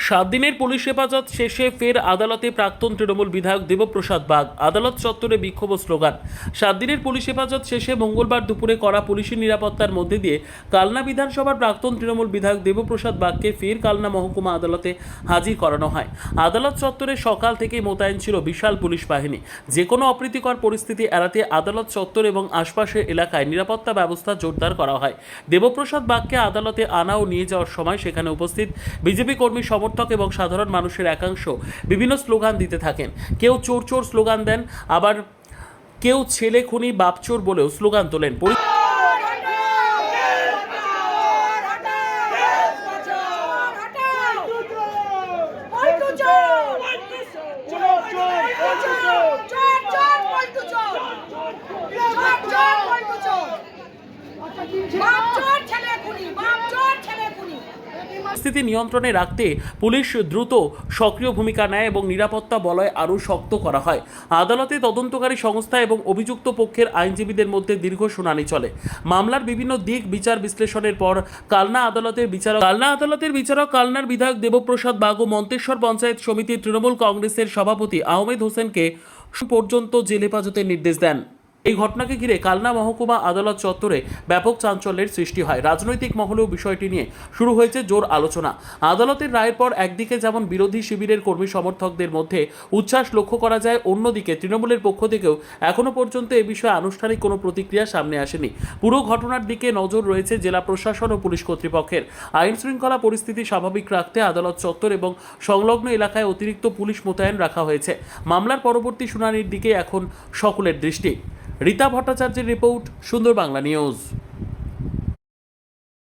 সাত দিনের পুলিশ হেফাজত শেষে ফের আদালতে প্রাক্তন তৃণমূল বিধায়ক দেবপ্রসাদ বাগ। আদালত চত্বরে বিক্ষোভ ও স্লোগান। 7 দিনের পুলিশ হেফাজত শেষে মঙ্গলবার দুপুরে কড়া পুলিশি নিরাপত্তার মধ্যে দিয়ে কালনা বিধানসভার প্রাক্তন তৃণমূল বিধায়ক দেবপ্রসাদ বাগকে ফের কালনা মহকুমা আদালতে হাজির করানো হয়। আদালত চত্বরে সকাল থেকেই মোতায়েন ছিল বিশাল পুলিশ বাহিনী। যে কোনো অপ্রীতিকর পরিস্থিতি এড়াতে আদালত চত্বর এবং আশপাশের এলাকায় নিরাপত্তা ব্যবস্থা জোরদার করা হয়। দেবপ্রসাদ বাগকে আদালতে আনা ও নিয়ে যাওয়ার সময় সেখানে উপস্থিত বিজেপি কর্মী সমর্থক এবং সাধারণ মানুষের একাংশ বিভিন্ন স্লোগান দিতে থাকেন। কেউ চোর চোর স্লোগান দেন, আবার কেউ ছেলে খুনি বাপ চোর বলেও স্লোগান তোলেন। পরিস্থিতি নিয়ন্ত্রণে রাখতে পুলিশ দ্রুত সক্রিয় ভূমিকা নেয় এবং নিরাপত্তা বলয় আরও শক্ত করা হয়। আদালতে তদন্তকারী সংস্থা এবং অভিযুক্ত পক্ষের আইনজীবীদের মধ্যে দীর্ঘ শুনানি চলে। মামলার বিভিন্ন দিক বিচার বিশ্লেষণের পর কালনা আদালতের বিচারক কালনার বিধায়ক দেবপ্রসাদ বাগ ও মন্তেশ্বর পঞ্চায়েত সমিতির তৃণমূল কংগ্রেসের সভাপতি আহমেদ হোসেনকে পর্যন্ত জেল হেফাজতের নির্দেশ দেন। এই ঘটনাকে ঘিরে কালনা মহকুমা আদালত চত্বরে ব্যাপক চাঞ্চল্যের সৃষ্টি হয়। রাজনৈতিক মহলেও বিষয়টি নিয়ে শুরু হয়েছে জোর আলোচনা। আদালতের রায়ের পর একদিকে যেমন বিরোধী শিবিরের কর্মী সমর্থকদের মধ্যে উচ্ছ্বাস লক্ষ্য করা যায়, অন্যদিকে তৃণমূলের পক্ষ থেকেও এখনও পর্যন্ত এ বিষয়ে আনুষ্ঠানিক কোনো প্রতিক্রিয়া সামনে আসেনি। পুরো ঘটনার দিকে নজর রয়েছে জেলা প্রশাসন ও পুলিশ কর্তৃপক্ষের। আইন শৃঙ্খলা পরিস্থিতি স্বাভাবিক রাখতে আদালত চত্বর এবং সংলগ্ন এলাকায় অতিরিক্ত পুলিশ মোতায়েন রাখা হয়েছে। মামলার পরবর্তী শুনানির দিকে এখন সকলের দৃষ্টি। রীতা ভট্টাচার্যের রিপোর্ট, সুন্দর বাংলা নিউজ।